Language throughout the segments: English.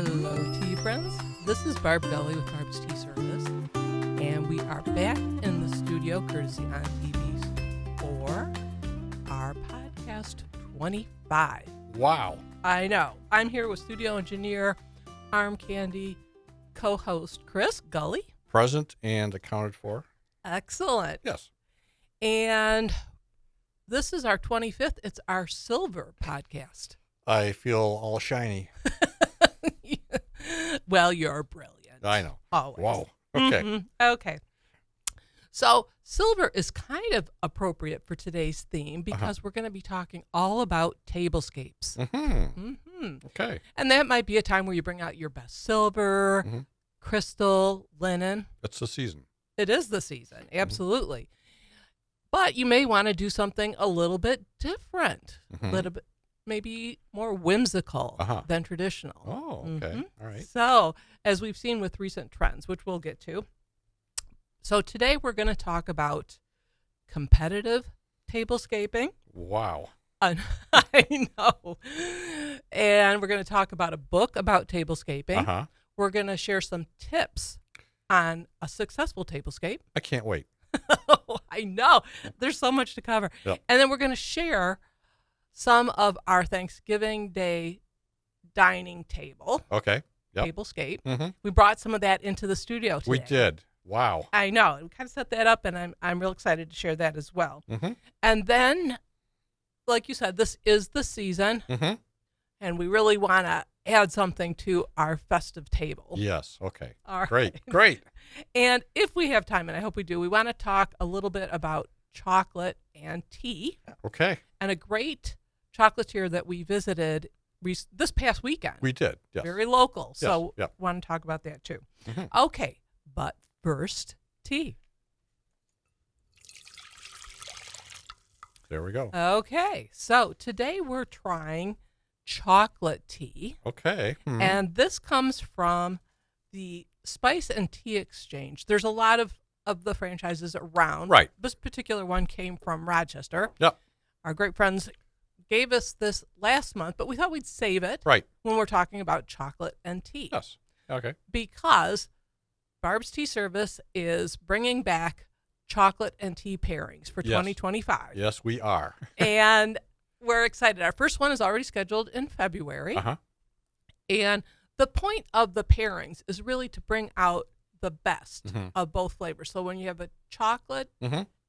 Hello, tea friends. This is Barb Gulley with Barb's Tea Service, and we are back in the studio, courtesy on TVs, for our podcast 25. Wow. I know. I'm here with studio engineer, Arm Candy, co-host Chris Gulley. Present and accounted for. Excellent. Yes. And this is our 25th. It's our silver podcast. I feel all shiny. Well, you're brilliant. I know. Always. Wow. Okay. Mm-hmm. Okay. So silver is kind of appropriate for today's theme because we're going to be talking all about tablescapes. Mm-hmm. Mm-hmm. Okay. And that might be a time where you bring out your best silver, crystal, linen. It's the season. It is the season. Absolutely. But you may want to do something a little bit different, a little bit maybe more whimsical than traditional. Oh, okay. All right. So, as we've seen with recent trends, which we'll get to. So today we're going to talk about competitive tablescaping. Wow. I know. And we're going to talk about a book about tablescaping. We're going to share some tips on a successful tablescape. I can't wait. I know. There's so much to cover. Yep. And then we're going to share some of our Thanksgiving Day dining table. Okay. Yep. Tablescape. We brought some of that into the studio today. We did. Wow. I know. We kind of set that up, and I'm real excited to share that as well. And then, like you said, this is the season, and we really want to add something to our festive table. Yes. Okay. All right. Great. Great. And if we have time, and I hope we do, we want to talk a little bit about chocolate and tea. Okay. And a great chocolatier that we visited this past weekend. We did. Yes. Very local. Yes. So Yep. want to talk about that too. Okay. But first, tea. There we go. Okay. So today we're trying chocolate tea. Okay. And this comes from the Spice and Tea Exchange. There's a lot of the franchises around. Right. This particular one came from Rochester. Yep. Our great friends gave us this last month, but we thought we'd save it Right. when we're talking about chocolate and tea. Yes. Okay. Because Barb's Tea Service is bringing back chocolate and tea pairings for 2025. Yes, we are. And we're excited. Our first one is already scheduled in February. And the point of the pairings is really to bring out the best of both flavors. So when you have a chocolate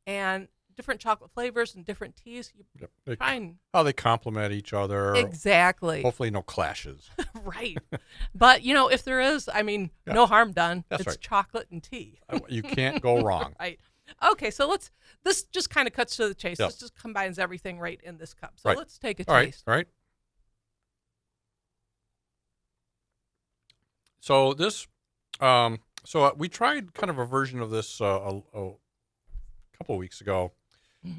and different chocolate flavors and different teas, you find how they complement each other. Exactly. Hopefully no clashes. Right. But, if there is, no harm done. That's it's right. chocolate and tea. You can't go wrong. Right. Okay, so this just kind of cuts to the chase. Yep. This just combines everything right in this cup. So Right. let's take a All right. taste. All right. So this, we tried kind of a version of this a couple of weeks ago.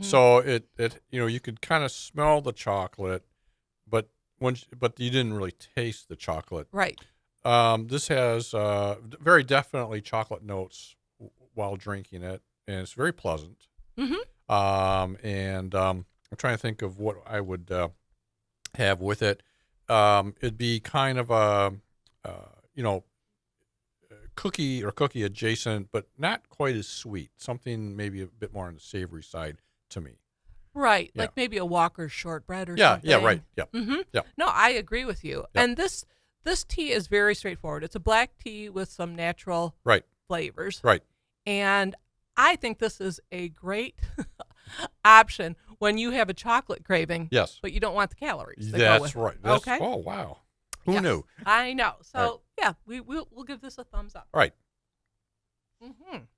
So it you could kind of smell the chocolate, but you didn't really taste the chocolate. Right. This has very definitely chocolate notes while drinking it, and it's very pleasant. And I'm trying to think of what I would have with it. It'd be kind of a cookie or cookie adjacent, but not quite as sweet. Something maybe a bit more on the savory side to me. Right. Yeah. Like maybe a Walker's shortbread or Yeah. something. Yeah. Right. Yeah. Yeah. No, I agree with you. Yeah. And this tea is very straightforward. It's a black tea with some natural flavors. Right. And I think this is a great option when you have a chocolate craving. Yes. But you don't want the calories. That's right. Okay. Oh, wow. Who knew? I know. So, Right. we'll give this a thumbs up. Right.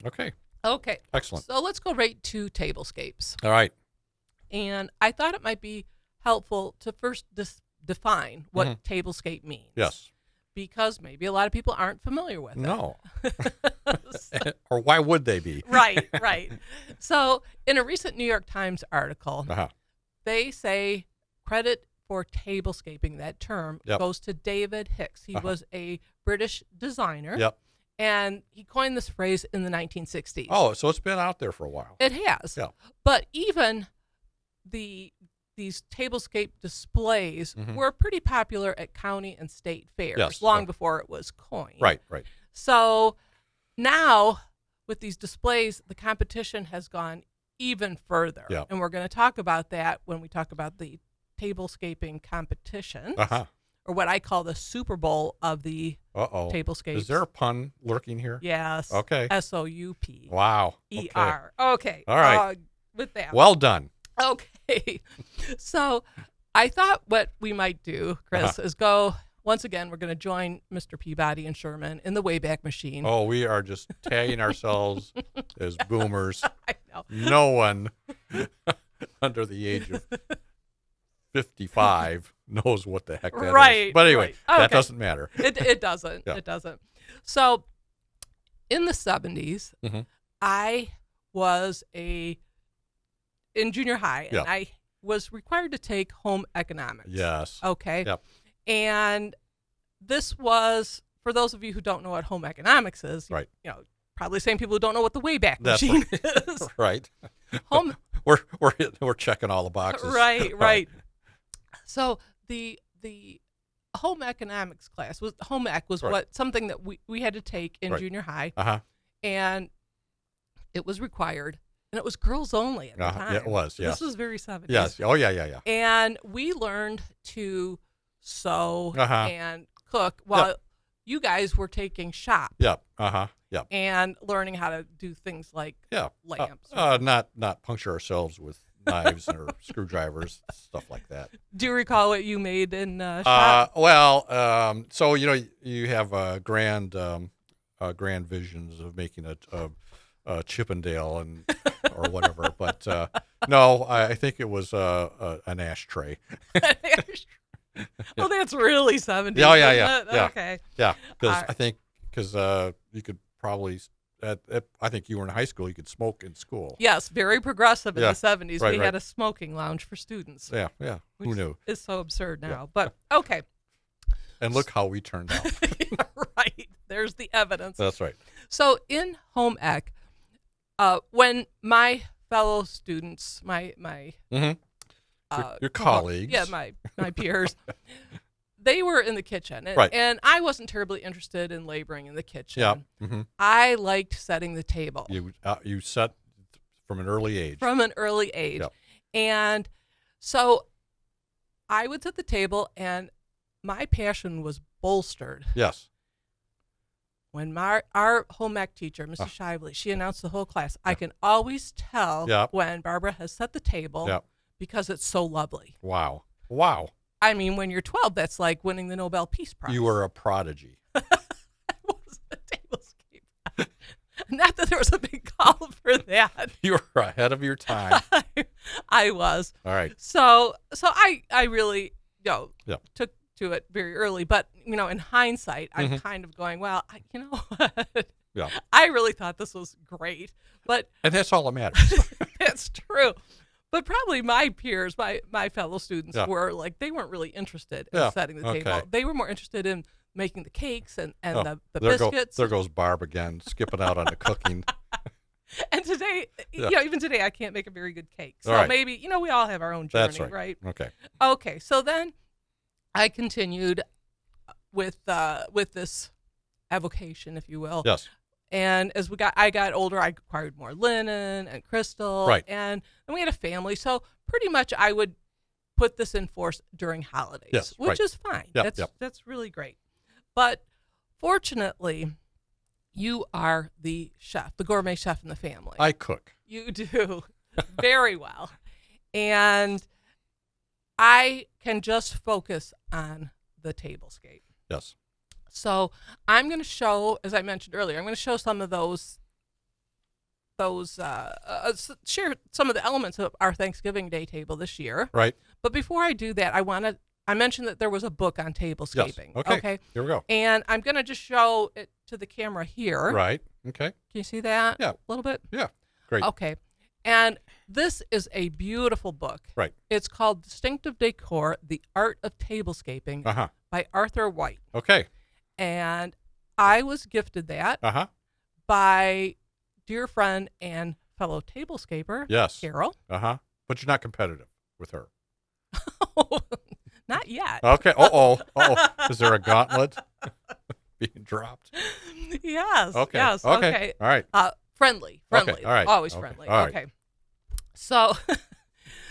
Okay. Okay. Excellent. So let's go right to tablescapes. All right. And I thought it might be helpful to first define what tablescape means. Yes. Because maybe a lot of people aren't familiar with it. No. Or why would they be? Right. So in a recent New York Times article, they say credit for tablescaping, that term, goes to David Hicks. He was a British designer. Yep. And he coined this phrase in the 1960s. Oh, so it's been out there for a while. It has. Yeah. But even the these tablescape displays were pretty popular at county and state fairs long before it was coined. Right, right. So now with these displays, the competition has gone even further. Yeah. And we're going to talk about that when we talk about the tablescaping competitions, or what I call the Super Bowl of the tablescapes. Is there a pun lurking here? Yes. Okay. SOUP. Wow. ER. Okay. All right. With that. Well done. Okay. So I thought what we might do, Chris, is go, once again, we're going to join Mr. Peabody and Sherman in the Wayback Machine. Oh, we are just tagging ourselves as boomers. I know. No one under the age of 55 knows what the heck that is. But anyway, that doesn't matter. It doesn't. Yeah. It doesn't. So in the 70s, I was in junior high, and I was required to take home economics. Yes. Okay. Yep. And this was, for those of you who don't know what home economics is, right. Probably the same people who don't know what the Wayback Machine is. Right. Home. We're checking all the boxes. Right. So the home economics class was something that we had to take in junior high, and it was required. And it was girls only at the time. Yeah, it was, yes. This was very 70s. Yes. Oh, yeah. And we learned to sew and cook while you guys were taking shop. Yep. And learning how to do things like lamps. Not puncture ourselves with knives or screwdrivers, stuff like that. Do you recall what you made in shop? So, you have grand visions of making a Chippendale or whatever, but no, I think it was an ashtray. Well, that's really 70s. Yeah. Okay. Yeah, because you could probably, I think you were in high school, you could smoke in school. Yes, very progressive in the 70s. Right, we had a smoking lounge for students. Yeah. Who knew? It's so absurd now, but okay. And look how we turned out. Right. There's the evidence. That's right. So in home ec, when my fellow students, my your colleagues, my peers, they were in the kitchen, and I wasn't terribly interested in laboring in the kitchen. Yeah. I liked setting the table. You set from an early age. Yeah. And so I would set the table, and my passion was bolstered. Yes. When our home ec teacher, Mrs. Shively, she announced the whole class, I can always tell when Barbara has set the table because it's so lovely. Wow. I mean, when you're 12, that's like winning the Nobel Peace Prize. You were a prodigy. I was a tablescape. Not that there was a big call for that. You were ahead of your time. I was. All right. So I really took to it very early, but in hindsight, I'm kind of going, well, I really thought this was great, and that's all that matters. That's true. But probably my peers, my fellow students were like, they weren't really interested in setting the table. They were more interested in making the cakes and the biscuits. There goes Barb again, skipping out on the cooking. And today, even today, I can't make a very good cake. So maybe, we all have our own journey, that's right? Okay. So then I continued with this avocation, if you will. Yes. And as I got older, I acquired more linen and crystal. Right. And then we had a family. So pretty much I would put this in force during holidays, which is fine. That's really great. But fortunately, you are the chef, the gourmet chef in the family. I cook. You do very well. And I can just focus on the tablescape. Yes. So I'm going to show, as I mentioned earlier, I'm going to show some of share some of the elements of our Thanksgiving Day table this year. Right. But before I do that, I mentioned that there was a book on tablescaping. Yes. Okay. Here we go. And I'm going to just show it to the camera here. Right. Okay. Can you see that? Yeah. A little bit? Yeah. Great. Okay. And this is a beautiful book. Right. It's called Distinctive Decor, The Art of Tablescaping by Arthur White. Okay. And I was gifted that by dear friend and fellow tablescaper, yes, Carol. But you're not competitive with her. Not yet. Okay. Uh-oh. Is there a gauntlet being dropped? Yes. Okay. Yes. Okay. All right. Friendly. Okay. All right. Always Okay. friendly. All right. Okay. So,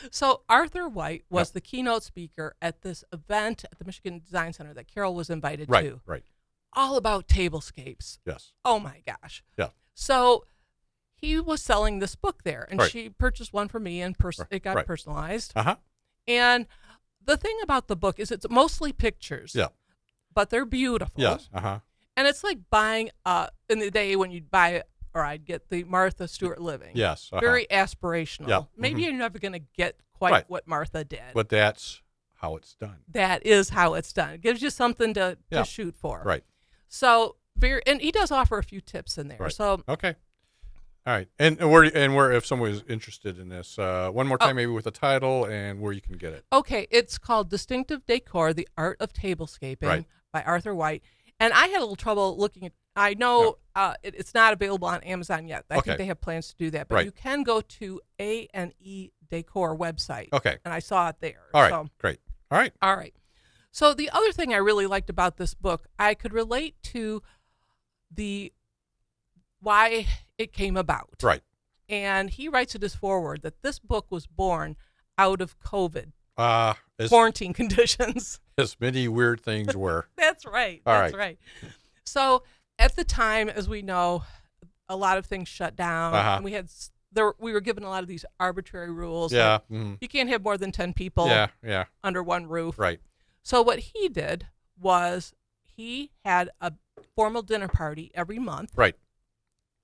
so Arthur White was the keynote speaker at this event at the Michigan Design Center that Carol was invited to. Right. All about tablescapes. Yes. Oh my gosh. Yeah. So he was selling this book there, and Right. she purchased one for me, and it got personalized. Uh-huh. And the thing about the book is it's mostly pictures. Yeah. But they're beautiful. Yes. Uh-huh. And it's like buying in the day when you'd buy or I'd get the Martha Stewart Living. Yes. Uh-huh. Very aspirational. Yeah. Maybe you're never going to get quite what Martha did. But that's how it's done. That is how it's done. It gives you something to shoot for. Right. So and he does offer a few tips in there. Right. So okay. All right. And where if someone is interested in this, one more time maybe with the title and where you can get it. Okay, it's called Distinctive Decor: The Art of Tablescaping by Arthur White. And I had a little trouble looking at. I know it's not available on Amazon yet. I think they have plans to do that, but you can go to A&E Decor website. Okay. And I saw it there. All right. Great. All right. So the other thing I really liked about this book, I could relate to why it came about. Right. And he writes in his foreword that this book was born out of COVID quarantine conditions. As many weird things were. That's right. That's right. So at the time, as we know, a lot of things shut down. And we were given a lot of these arbitrary rules. Yeah. Like you can't have more than 10 people under one roof. Right. So what he did was he had a formal dinner party every month. Right.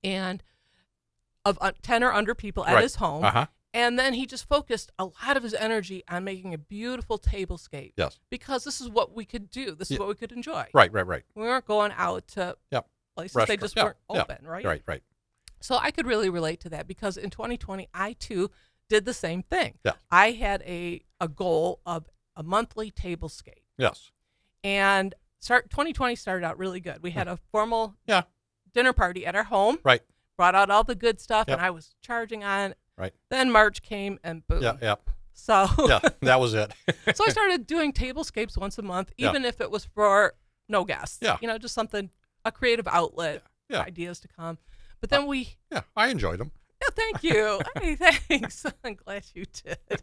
And of 10 or under people at his home. And then he just focused a lot of his energy on making a beautiful tablescape. Yes. Because this is what we could do. This is what we could enjoy. Right. We weren't going out to places. Restaurant. They just weren't open, right? Right. So I could really relate to that because in 2020, I too did the same thing. Yeah. I had a goal of a monthly tablescape. Yes. And 2020 started out really good. We had a formal dinner party at our home. Right. Brought out all the good stuff, and I was charging on. Right. Then March came, and boom. Yeah. So that was it. So I started doing tablescapes once a month, even if it was for no guests. Yeah. Just something, a creative outlet, ideas to come. But then I enjoyed them. Yeah, thank you. Hey, thanks. I'm glad you did.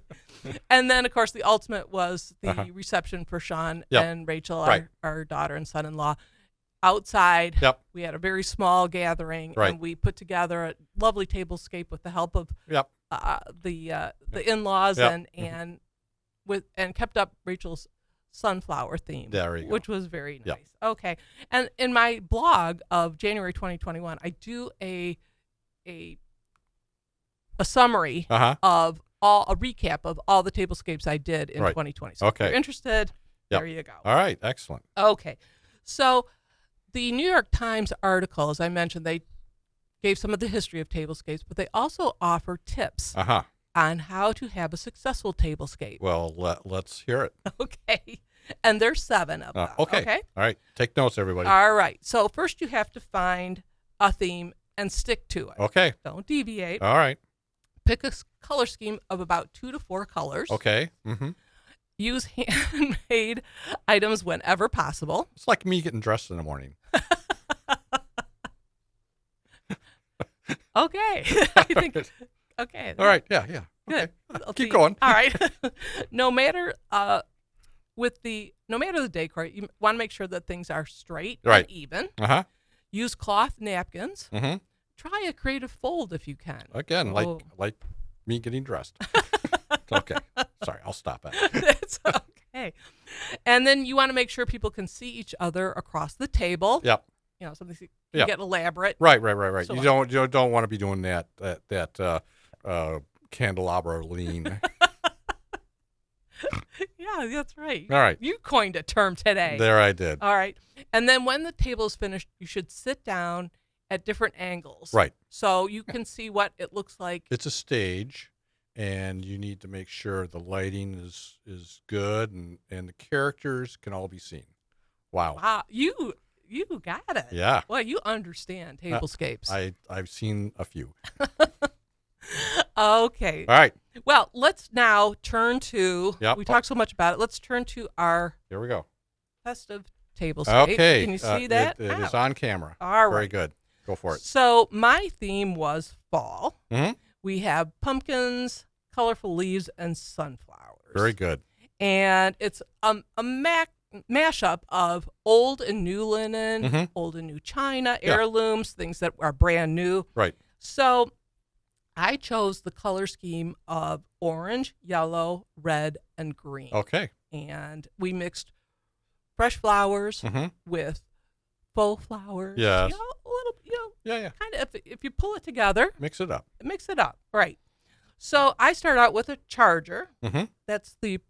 And then, of course, the ultimate was the reception for Sean and Rachel, our daughter and son-in-law. Outside, we had a very small gathering, and we put together a lovely tablescape with the help of the in-laws and kept up Rachel's sunflower theme, which was very nice. Yep. Okay, and in my blog of January 2021, I do a summary of a recap of all the tablescapes I did in 2020. So if you're interested, there you go. All right, excellent. Okay, so the New York Times article, as I mentioned, they gave some of the history of tablescapes, but they also offer tips on how to have a successful tablescape. Well, let's hear it. Okay. And there's 7 of them. Okay. All right. Take notes, everybody. All right. So first you have to find a theme and stick to it. Okay. Don't deviate. All right. Pick a color scheme of about 2 to 4 colors. Okay. Mm-hmm. Use handmade items whenever possible. It's like me getting dressed in the morning. Okay. I think. Okay. All right. Yeah. Good. Okay. Keep going. All right. No matter the decor, you want to make sure that things are straight and even. Use cloth napkins. Mm-hmm. Try a creative fold if you can. Again, like me getting dressed. Okay. Sorry, I'll stop it. That's okay. And then you want to make sure people can see each other across the table. Yep. Something you get elaborate. Right. So you don't want to be doing that candelabra lean. Yeah, that's right. All right. You coined a term today. There I did. All right. And then when the table is finished, you should sit down at different angles. Right. So you can see what it looks like. It's a stage, and you need to make sure the lighting is good and the characters can all be seen. Wow. Wow. You got it. Yeah. Well, you understand tablescapes. I've seen a few. Okay. All right. Well, let's now turn to. Yep. We talked so much about it. Let's turn to our Here we go. festive tablescape. Okay. Can you see that? It is on camera. All right. Very good. Go for it. So my theme was fall. Mm-hmm. We have pumpkins, colorful leaves, and sunflowers. Very good. And it's a mashup of old and new linen, Mm-hmm. old and new china, Yeah. heirlooms, things that are brand new. Right. So I chose the color scheme of orange, yellow, red, and green. Okay. And we mixed fresh flowers Mm-hmm. with faux flowers. Yes. You know, a little, Yeah. kind of, if you pull it together, Mix it up. mix it up. Right. So I start out with a charger. Mm-hmm. That's the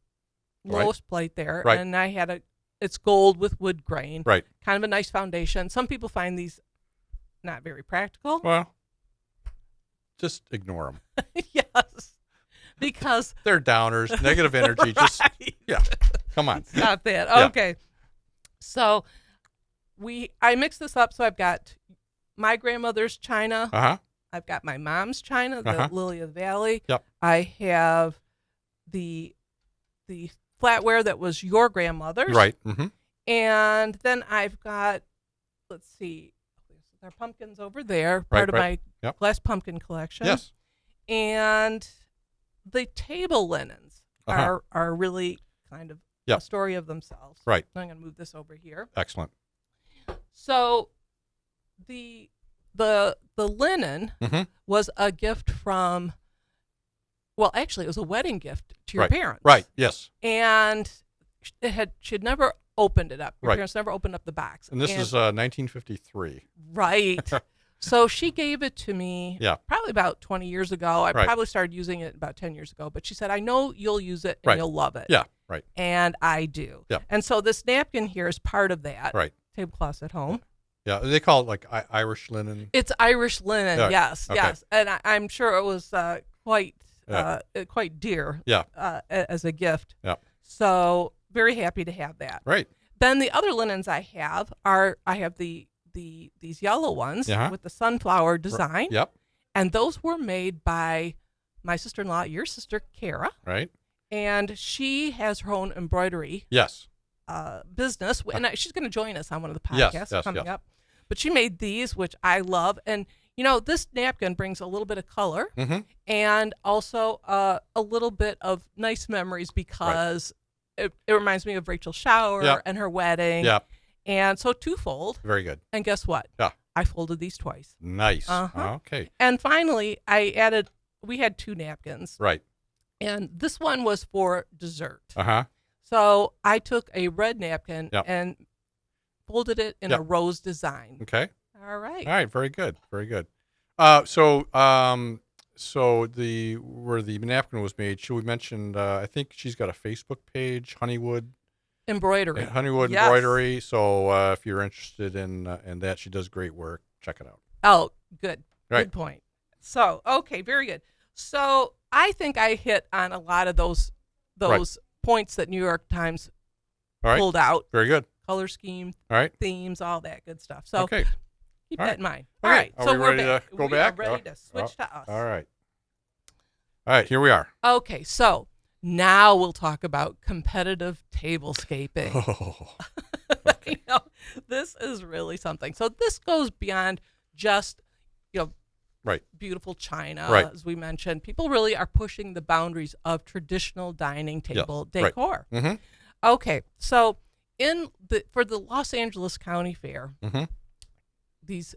Right. lowest plate there. Right. And I had it's gold with wood grain. Right. Kind of a nice foundation. Some people find these not very practical. Well, just ignore them. Yes. Because They're downers, negative energy. Just right. yeah. Come on. Stop that. Yeah. Okay. So I mixed this up. So I've got my grandmother's china. Uh-huh. I've got my mom's china, the Uh-huh. Lily of the Valley. Yep. I have the flatware that was your grandmother's. Right. Mm-hmm. And then I've got, let's see, there are pumpkins over there, Right, part of right. my Yep. glass pumpkin collection. Yes. And the table linens Uh-huh. are really kind of Yep. a story of themselves. Right. I'm going to move this over here. Excellent. So the linen Mm-hmm. was a gift from, well, actually, it was a wedding gift to your Right. parents. Right. Yes. And she'd never opened it up. Your Right. parents never opened up the box. And this is 1953. Right. So she gave it to me Yeah. probably about 20 years ago. I Right. probably started using it about 10 years ago. But she said, I know you'll use it and Right. you'll love it. Yeah. Right. And I do. Yeah. And so this napkin here is part of that. Right. Tablecloths at home. Yeah. They call it like Irish linen. It's Irish linen. Yeah. Yes. Okay. Yes. And I'm sure it was quite Yeah. quite dear Yeah. as a gift. Yeah. So very happy to have that. Right. Then the other linens I have these yellow ones Uh-huh. with the sunflower design. Yep. And those were made by my sister-in-law, your sister, Kara. Right. And she has her own embroidery Yes. business. And she's going to join us on one of the Yes, podcasts yes, coming yes. up. But she made these, which I love. And, this napkin brings a little bit of color Mm-hmm. and also a little bit of nice memories because it reminds me of Rachel's shower Yeah. and her wedding. Yeah. And so twofold. Very good. And guess what? Yeah. I folded these twice. Nice. Uh-huh. Okay. And finally, we had 2 napkins. Right. And this one was for dessert. Uh-huh. So I took a red napkin Yep. and folded it in Yep. a rose design. Okay. All right. All right. Very good. Very good. So where the napkin was made, should we mention, I think she's got a Facebook page, Honeywood Embroidery. Yes. Embroidery. So if you're interested in that, she does great work. Check it out. Oh, good. Right. Good point. So, okay, very good. So I think I hit on a lot of those points that New York Times All right. pulled out. Very good. Color scheme, All right. themes, all that good stuff. So Okay. keep All that right. in mind. Okay. All right. Are so we we're ready back. to go we back? are ready to switch to us. All right. All right. Here we are. Okay, so now we'll talk about competitive tablescaping. Oh. This is really something. So this goes beyond just, Right. beautiful china, Right. as we mentioned. People really are pushing the boundaries of traditional dining table Right. decor. Mm-hmm. Okay, so for the Los Angeles County Fair, Mm-hmm. these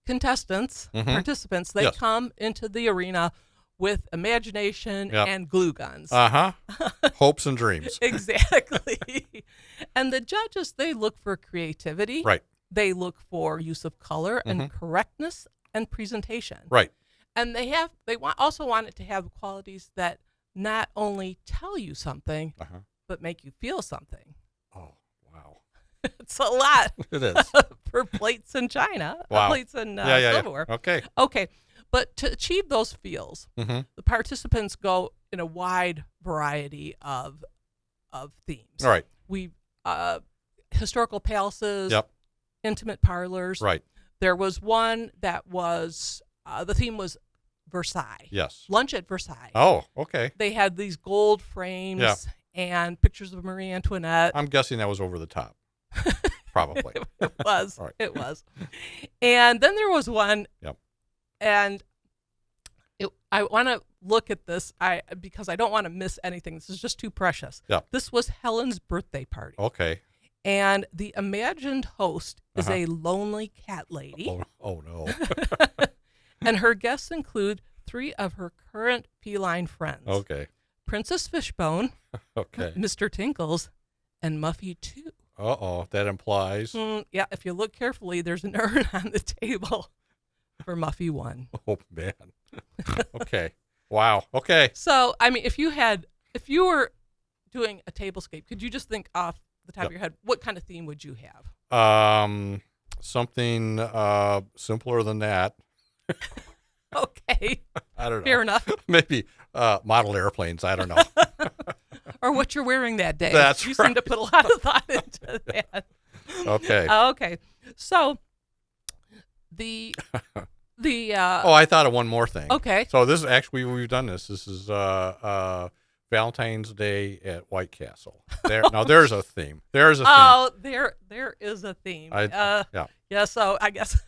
contestants, Mhm. participants, they Yes. come into the arena with imagination Yep. and glue guns. Uh-huh. Hopes and dreams. Exactly. And the judges, they look for creativity. Right. They look for use of color and Mhm. correctness and presentation. Right. And also want it to have qualities that not only tell you something, Uh-huh. but make you feel something. Oh, wow. It's a lot It is. for plates and china, Wow. plates and Yeah. silverware. Okay. Okay. But to achieve those feels, Mm-hmm. the participants go in a wide variety of themes. All right. We historical palaces, Yep. intimate parlors. Right. There was one that was the theme was Versailles. Yes. Lunch at Versailles. Oh, okay. They had these gold frames and pictures of Marie Antoinette. I'm guessing that was over the top. Probably. It was. Right. It was. And then there was one. Yep. And I want to look at this because I don't want to miss anything. This is just too precious. Yep. This was Helen's birthday party. Okay. And the imagined host is a lonely cat lady. Oh no. And her guests include 3 of her current feline friends. Okay. Princess Fishbone, Okay. Mr. Tinkles, and Muffy 2. Uh-oh. That implies. Yeah, if you look carefully, there's an urn on the table for Muffy 1. Oh, man. Okay. Wow. Okay. So, I mean, if you were doing a tablescape, could you just think off the top of your head, what kind of theme would you have? Something simpler than that. Okay. I don't know. Fair enough. Maybe model airplanes. I don't know. Or what you're wearing that day. That's you right. seem to put a lot of thought into that. Okay. Okay. So the oh, I thought of one more thing. okay. So this is actually, we've done this. This is Valentine's Day at White Castle. Now there's a theme. There's a theme. Oh, there is a theme. Yeah. Yeah. So I guess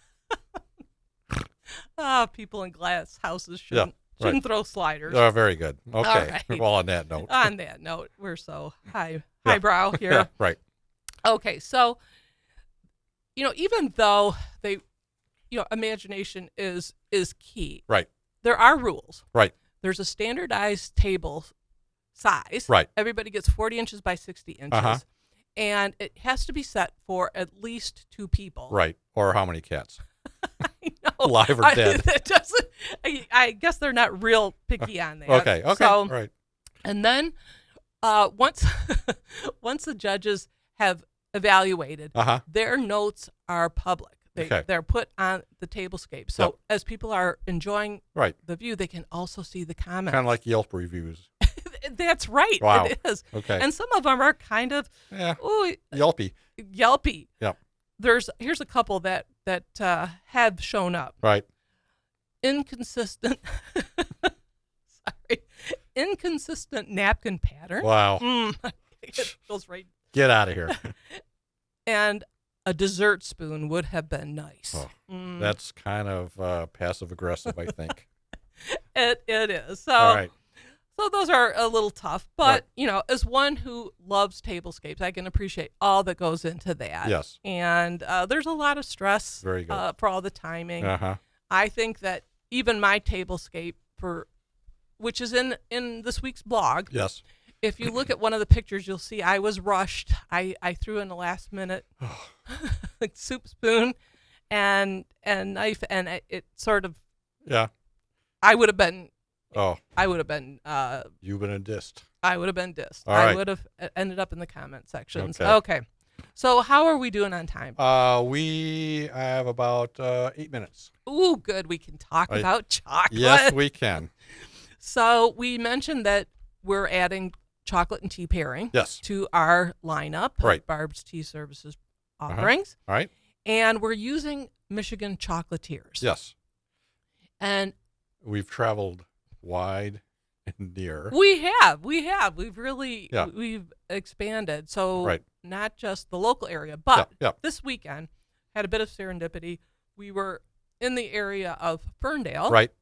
people in glass houses shouldn't throw sliders. Oh, very good. Okay. right. Well, on that note. On that note, we're so highbrow here. Yeah, right. Okay, so even though imagination is key. Right. There are rules. Right. There's a standardized table size. Right. Everybody gets 40 inches by 60 inches. Uh-huh. And it has to be set for at least 2 people. Right. Or how many cats? I know. Alive or dead? That doesn't, I guess they're not real picky on that. Okay. So, right. And then once the judges have evaluated, their notes are public. They're put on the tablescape. So as people are enjoying the view, they can also see the comments. Kind of like Yelp reviews. That's right. Wow. It is. Okay. And some of them are kind of Yelpy. Yelpy. Yep. Here's a couple that have shown up. Right. Inconsistent. Inconsistent napkin pattern. Wow. It goes right. Get out of here. And a dessert spoon would have been nice. Oh, that's kind of passive aggressive, I think. It is. So, all right. So those are a little tough, but as one who loves tablescapes, I can appreciate all that goes into that. Yes. And there's a lot of stress Very good. For all the timing. Uh-huh. I think that even my tablescape which is in this week's blog. Yes. If you look at one of the pictures, you'll see I was rushed. I threw in the last minute like soup spoon and knife, and it sort of I would have been. Oh. I would have been. You've been dissed. I would have been dissed. All right. I would have ended up in the comment sections. Okay. Okay. So how are we doing on time? We have about 8 minutes. Ooh, good. We can talk about chocolate. Yes, we can. So we mentioned that we're adding chocolate and tea pairing to our lineup of Barb's Tea Services offerings. All right. And we're using Michigan chocolatiers. Yes. And we've traveled wide and near. We have. We've really we've expanded. So not just the local area, but this weekend had a bit of serendipity. We were in the area of Ferndale. Right.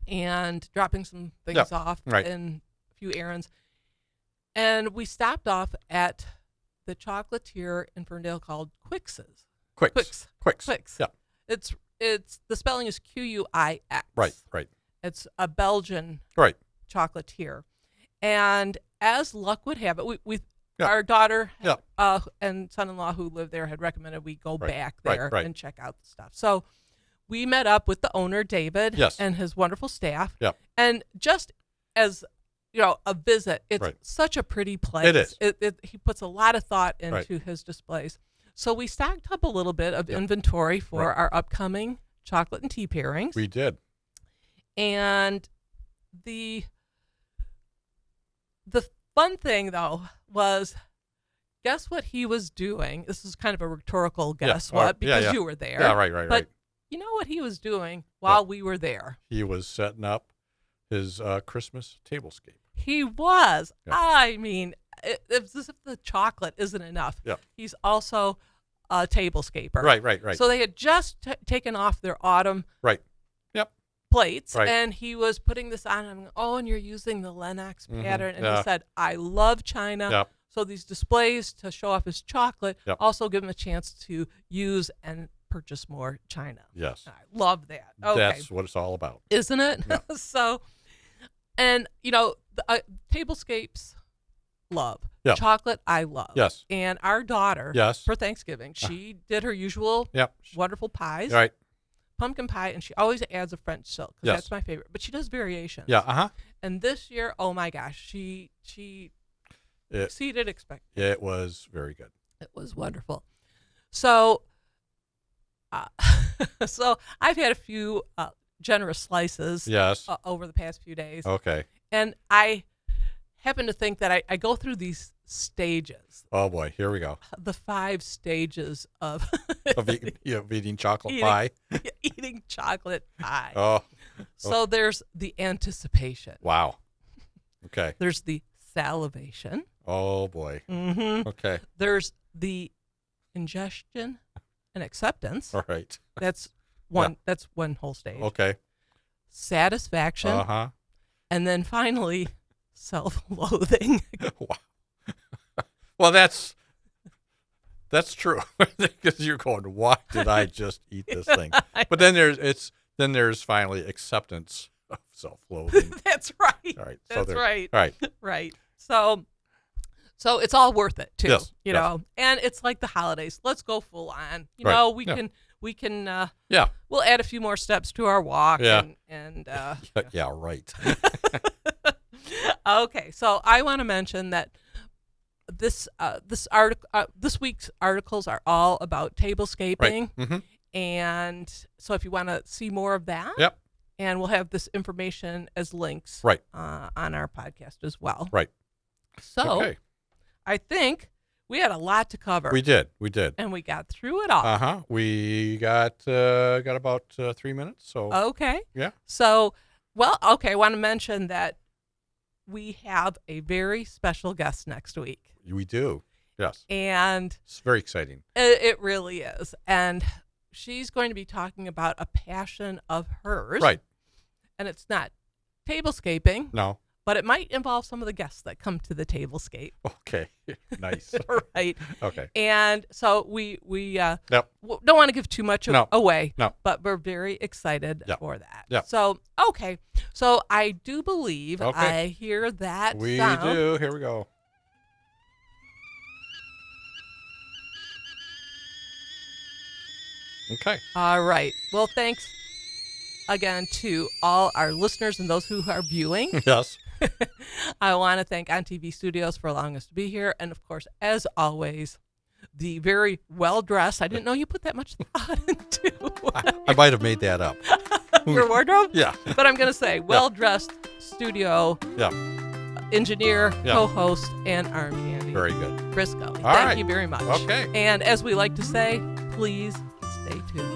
And dropping some things off and a few errands. And we stopped off at the chocolatier in Ferndale called Quix's. Quix. Yeah. It's the spelling is Quix. Right. It's a Belgian chocolatier. And as luck would have it, we our daughter and son-in-law who live there had recommended we go back there and check out the stuff. So we met up with the owner, David, and his wonderful staff. Yeah. And just as a visit, it's such a pretty place. It is. He puts a lot of thought into his displays. So we stocked up a little bit of inventory for our upcoming chocolate and tea pairings. We did. And the fun thing, though, was guess what he was doing? This is kind of a rhetorical guess what, because you were there. Yeah, right. But you know what he was doing while we were there? He was setting up his Christmas tablescape. He was. Yeah. I mean, it's as if the chocolate isn't enough. Yeah. He's also a tablescaper. Right. So they had just taken off their autumn plates, Right. and he was putting this on. And and you're using the Lennox pattern. And Yeah. he said, I love China. Yep. So these displays to show off his chocolate also give him a chance to use and purchase more China. Yes. I love that. Okay. That's what it's all about. Isn't it? Yeah. So, and the, tablescapes, love. Yeah. Chocolate, I love. Yes. And our daughter, Yes. for Thanksgiving, she did her usual wonderful pies, Right. pumpkin pie, and she always adds a French silk because Yes. that's my favorite. But she does variations. Yeah. And this year, oh my gosh, she exceeded expectations. It was very good. It was wonderful. So, so I've had a few generous slices. Yes. Over the past few days. Okay. And I happen to think that I go through these stages. Oh boy, here we go. The 5 stages of Eating chocolate pie. Eating chocolate pie. Oh. So there's the anticipation. Wow. Okay. There's the salivation. Oh boy. Mm-hmm. Okay. There's the ingestion and acceptance. All right. That's one. Yeah. That's one whole stage. Okay. Satisfaction. Uh-huh. And then finally, self-loathing. Wow. Well, that's true because you're going, why did I just eat this thing? But then there's finally acceptance of self-loathing. That's right. All right. That's right. All right. Right. So it's all worth it too. Yes. You know, and it's like the holidays. Let's go full on. You Right. know, we Yeah. can. Yeah. We'll add a few more steps to our walk. Yeah. And Yeah. Right. Okay. So I want to mention that this week's articles are all about tablescaping. Right. Mm-hmm. And so if you want to see more of that. Yep. And we'll have this information as links. Right. On our podcast as well. Right. So. Okay. I think we had a lot to cover. We did. And we got through it all. Uh-huh. We got about 3 minutes. So Okay. Yeah. So, okay. I want to mention that we have a very special guest next week. We do. Yes. And It's very exciting. it really is. And she's going to be talking about a passion of hers. Right. And it's not tablescaping. No. But it might involve some of the guests that come to the tablescape. Okay. Nice. Right. Okay. And so we Yep. don't want to give too much away. No. But we're very excited Yep. for that. Yep. So, okay. So I do believe I hear that We sound. do. Here we go. Okay. All right. Well, thanks again to all our listeners and those who are viewing. Yes. I want to thank On TV Studios for allowing us to be here. And, of course, as always, the very well-dressed, I didn't know you put that much thought into I might have made that up. your wardrobe. Yeah. But I'm going to say well-dressed studio engineer, co-host, and arm candy. Very good. Chris Gulley. All Thank right. you very much. Okay. And as we like to say, please stay tuned.